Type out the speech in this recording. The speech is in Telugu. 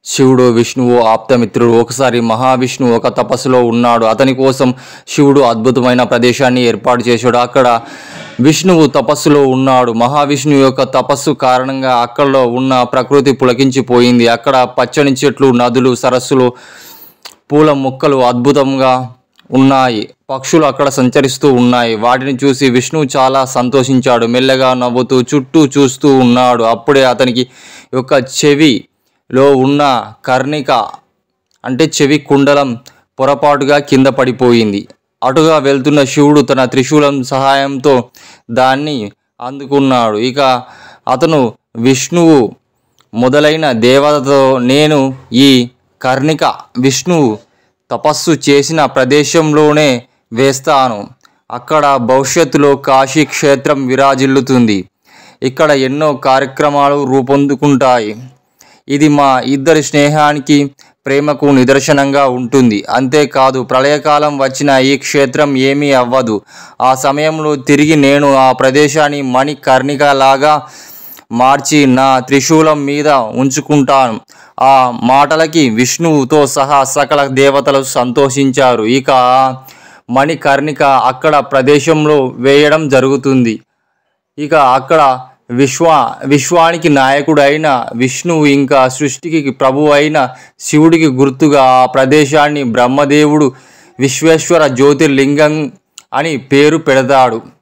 శివుడు విష్ణువు ఆప్తమిత్రుడు. ఒకసారి మహావిష్ణువు ఒక తపస్సులో ఉన్నాడు. అతని కోసం శివుడు అద్భుతమైన ప్రదేశాన్ని ఏర్పాటు చేశాడు. అక్కడ విష్ణువు తపస్సులో ఉన్నాడు. మహావిష్ణువు యొక్క తపస్సు కారణంగా అక్కడలో ఉన్న ప్రకృతి పులకించిపోయింది. అక్కడ పచ్చని చెట్లు, నదులు, సరస్సులు, పూల మొక్కలు అద్భుతంగా ఉన్నాయి. పక్షులు అక్కడ సంచరిస్తూ ఉన్నాయి. వాటిని చూసి విష్ణువు చాలా సంతోషించాడు. మెల్లగా నవ్వుతూ చుట్టూ చూస్తూ ఉన్నాడు. అప్పుడే అతనికి యొక్క చెవిలో ఉన్న కర్ణిక అంటే చెవి కుండలం పొరపాటుగా కింద పడిపోయింది. అటుగా వెళ్తున్న శివుడు తన త్రిశూలం సహాయంతో దాన్ని అందుకున్నాడు. ఇక అతను విష్ణువు మొదలైన దేవతతో, నేను ఈ కర్ణిక విష్ణువు తపస్సు చేసిన ప్రదేశంలోనే వేస్తాను. అక్కడ భవిష్యత్తులో కాశీ క్షేత్రం విరాజిల్లుతుంది. ఇక్కడ ఎన్నో కార్యక్రమాలు రూపొందుకుంటాయి. ఇది మా ఇద్దరి స్నేహానికి, ప్రేమకు నిదర్శనంగా ఉంటుంది. అంతేకాదు, ప్రళయకాలం వచ్చిన ఈ క్షేత్రం ఏమీ అవ్వదు. ఆ సమయంలో తిరిగి నేను ఆ ప్రదేశాన్ని మణికర్ణికలాగా మార్చి నా త్రిశూలం మీద ఉంచుకుంటాను. ఆ మాటలకి విష్ణువుతో సహా సకల దేవతలు సంతోషించారు. ఇక మణికర్ణిక అక్కడ ప్రదేశంలో వేయడం జరుగుతుంది. ఇక అక్కడ విశ్వానికి నాయకుడు అయిన విష్ణువు ఇంకా సృష్టికి ప్రభు అయిన శివుడికి గుర్తుగా ఆ ప్రదేశాన్ని బ్రహ్మదేవుడు విశ్వేశ్వర జ్యోతిర్లింగం అని పేరు పెడతాడు.